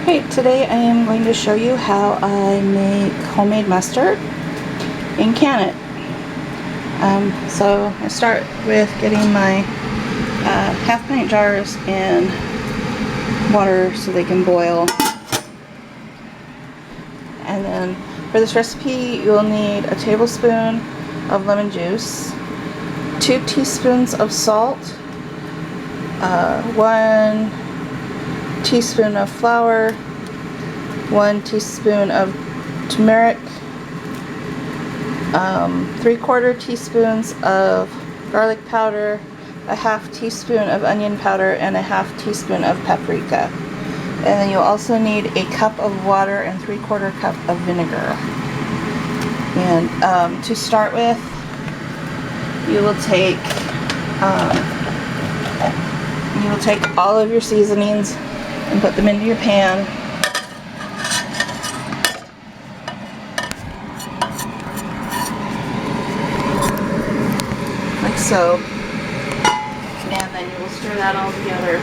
Okay, today I am going to show you how I make homemade mustard and can it. So I start with getting my half pint jars in water so they can boil. And then for this recipe you'll need a tablespoon of lemon juice, 2 teaspoons of salt, 1 teaspoon of flour, 1 teaspoon of turmeric, 3/4 teaspoons of garlic powder, a half teaspoon of onion powder, and a half teaspoon of paprika. And then you'll also need a cup of water and 3/4 cup of vinegar. And to start with, you will take all of your seasonings and put them into your pan. Like so. And then you will stir that all together.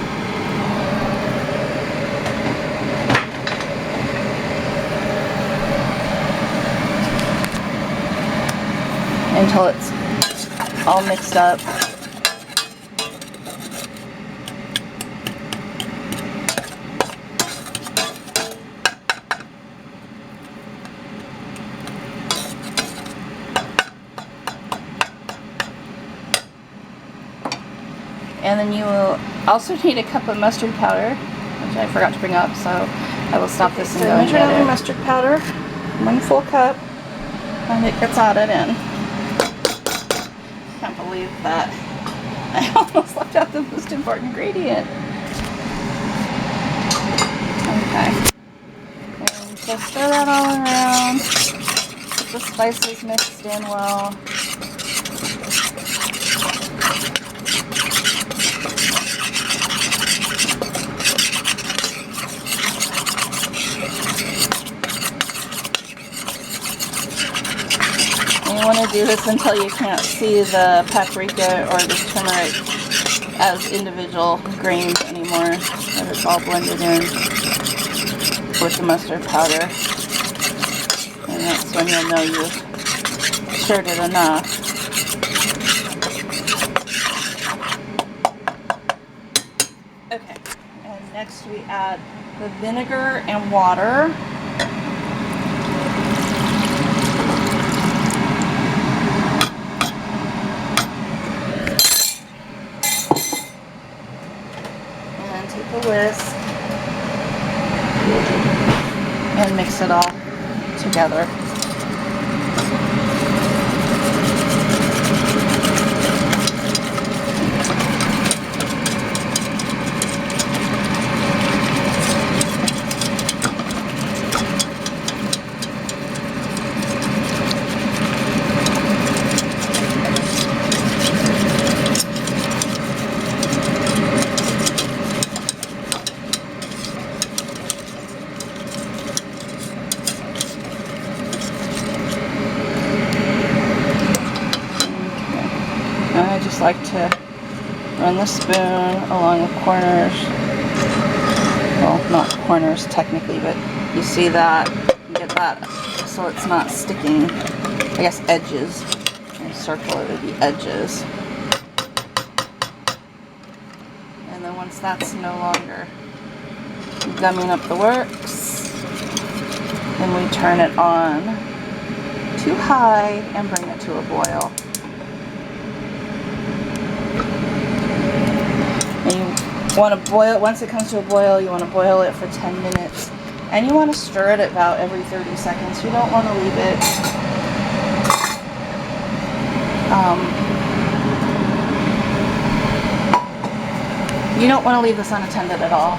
Until it's all mixed up. And then you will also need a cup of mustard powder, which I forgot to bring up, so I will stop this and go and get it. Mustard powder, 1 full cup, and it gets added in. Can't believe that I almost left out the most important ingredient. Okay. And so stir that all around. Get the spices mixed in well. You want to do this until you can't see the paprika or the turmeric as individual grains anymore, that it's all blended in with the mustard powder. And that's when you'll know you've stirred it enough. Okay, and next we add the vinegar and water. Take a whisk and mix it all together. I just like to run the spoon along the corners. Well, not corners technically, but you see that, you get that so it's not sticking. I guess edges. And circle it would be edges. And then once that's no longer gumming up the works, then we turn it on to high and bring it to a boil. And you want to boil, once it comes to a boil, you want to boil it for 10 minutes. And you want to stir it about every 30 seconds. You don't want to leave it this unattended at all.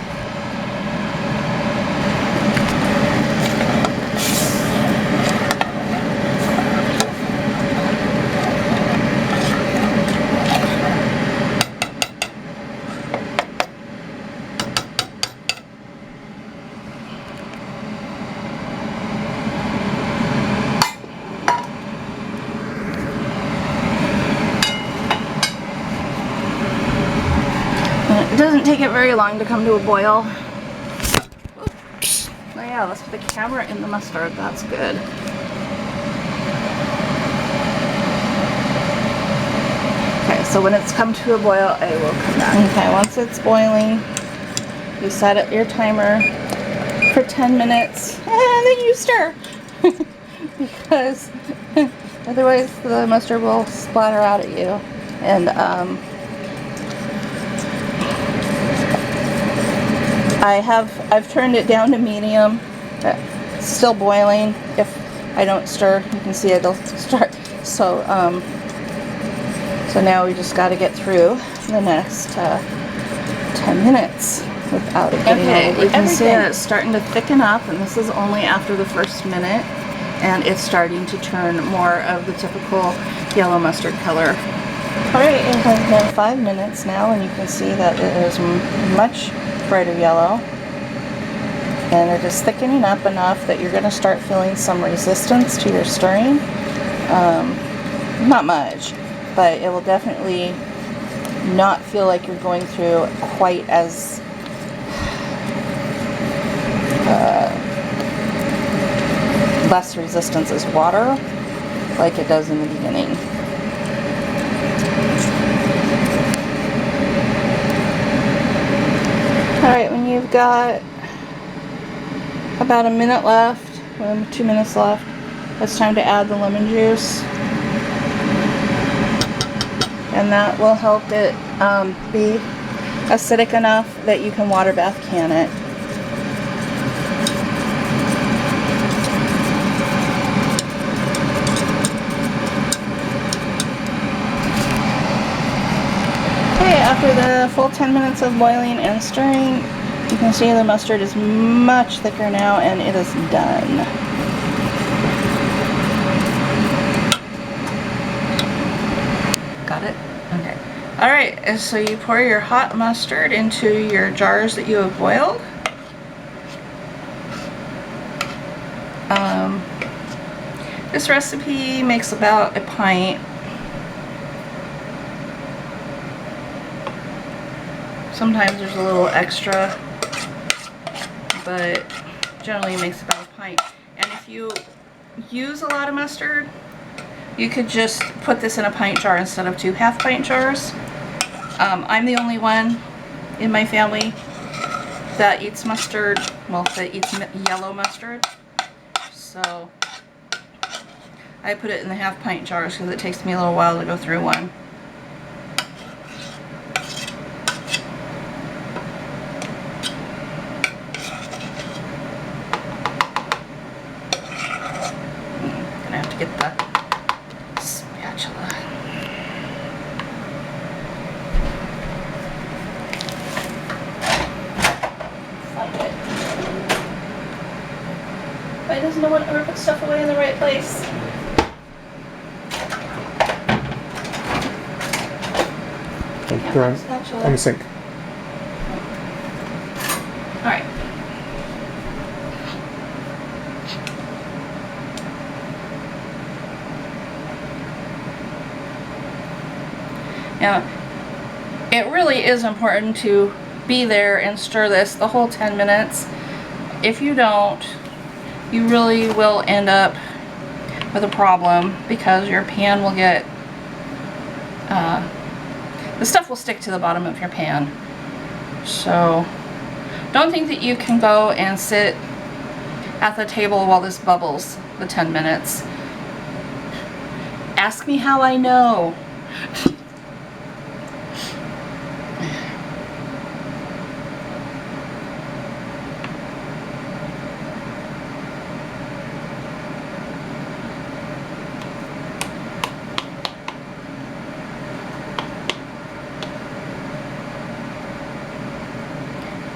It doesn't take it very long to come to a boil. Oh yeah, let's put the camera in the mustard. That's good. Okay, so when it's come to a boil, I will come back. Okay, once it's boiling, you set your timer for 10 minutes, and then you stir. Because otherwise the mustard will splatter out at you. And I've turned it down to medium. It's still boiling. If I don't stir, you can see it'll start. So so now we just got to get through the next 10 minutes without it getting old. You can see that it's starting to thicken up, and this is only after the first minute, and it's starting to turn more of the typical yellow mustard color. Alright, it has been 5 minutes now, and you can see that it is much brighter yellow, and it is thickening up enough that you're going to start feeling some resistance to your stirring. Not much, but it will definitely not feel like you're going through quite as less resistance as water like it does in the beginning. Alright, when you've got about a minute left, 2 minutes left, it's time to add the lemon juice. And that will help it be acidic enough that you can water bath can it. Okay, after the full 10 minutes of boiling and stirring, you can see the mustard is much thicker now, and it is done. Got it? Okay. Alright, so you pour your hot mustard into your jars that you have boiled. This recipe makes about a pint. Sometimes there's a little extra, but generally it makes about a pint. And if you use a lot of mustard, you could just put this in a pint jar instead of 2 half-pint jars. I'm the only one in my family that eats mustard, well, that eats yellow mustard. So I put it in the half-pint jars because it takes me a little while to go through one. I'm gonna have to get the spatula. Why doesn't no one ever put stuff away in the right place? On the sink. Alright. Now, it really is important to be there and stir this the whole 10 minutes. If you don't, you really will end up with a problem because your pan will get, the stuff will stick to the bottom of your pan. So don't think that you can go and sit at the table while this bubbles the 10 minutes. Ask me how I know.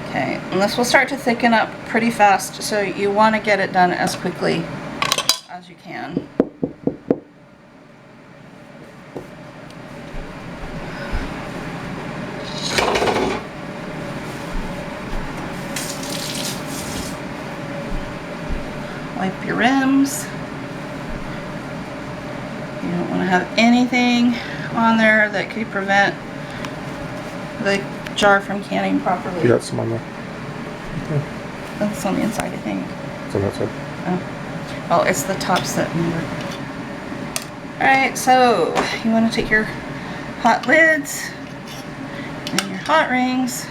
Okay, and this will start to thicken up pretty fast, so you want to get it done as quickly as you can. Wipe your rims. You don't want to have anything on there that could prevent the jar from canning properly. You got some on there. Okay. That's on the inside, I think. It's on that side. Oh, it's the tops that move. Alright, so you want to take your hot lids and your hot rings.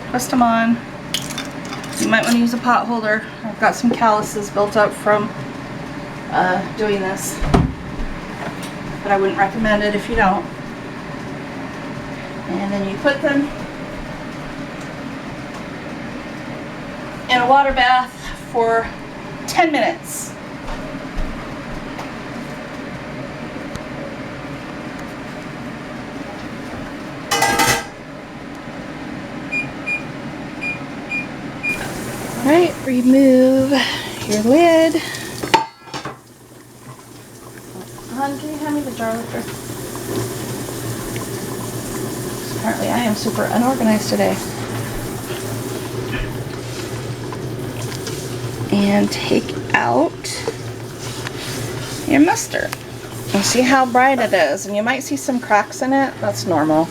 Twist them on. You might want to use a pot holder. I've got some calluses built up from doing this, but I wouldn't recommend it if you don't. And then you put them in a water bath for 10 minutes. Alright, remove your lid. Hon, can you hand me the jar lifter? Apparently I am super unorganized today. And take out your mustard. And see how bright it is. And you might see some cracks in it. That's normal.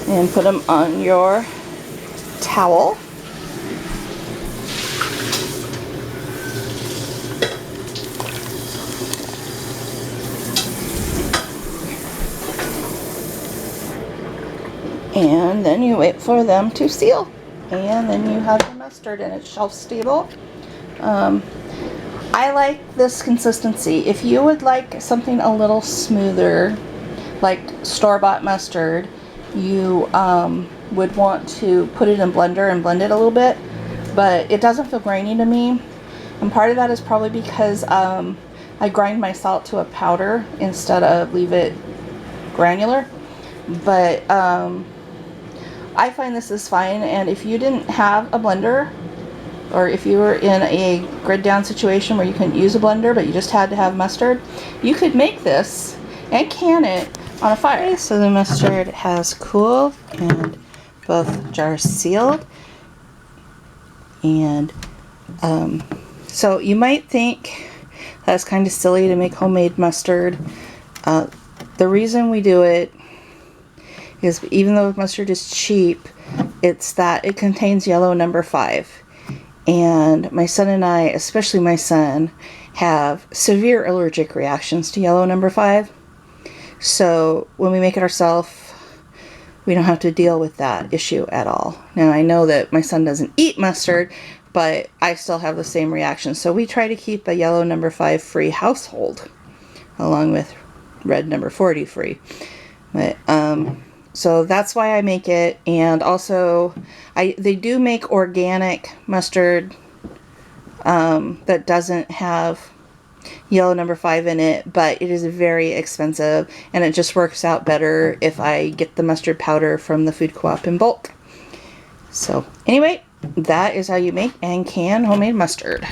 And put them on your towel. And then you wait for them to seal. And then you have your mustard and it's shelf stable. I like this consistency. If you would like something a little smoother, like store-bought mustard, you would want to put it in blender and blend it a little bit, but it doesn't feel grainy to me. And part of that is probably because I grind my salt to a powder instead of leave it granular. But I find this is fine, and if you didn't have a blender, or if you were in a grid down situation where you couldn't use a blender but you just had to have mustard, you could make this and can it on a fire. So the mustard has cooled and both jars sealed. And so you might think that's kind of silly to make homemade mustard. The reason we do it is, even though mustard is cheap, it's that it contains yellow number 5. And my son and I, especially my son, have severe allergic reactions to yellow number 5. So when we make it ourselves, we don't have to deal with that issue at all. Now I know that my son doesn't eat mustard, but I still have the same reaction. So we try to keep a yellow number 5 free household, along with red number 40 free. But so that's why I make it. And also they do make organic mustard that doesn't have yellow number 5 in it, but it is very expensive, and it just works out better if I get the mustard powder from the food co-op in bulk. So anyway, that is how you make and can homemade mustard.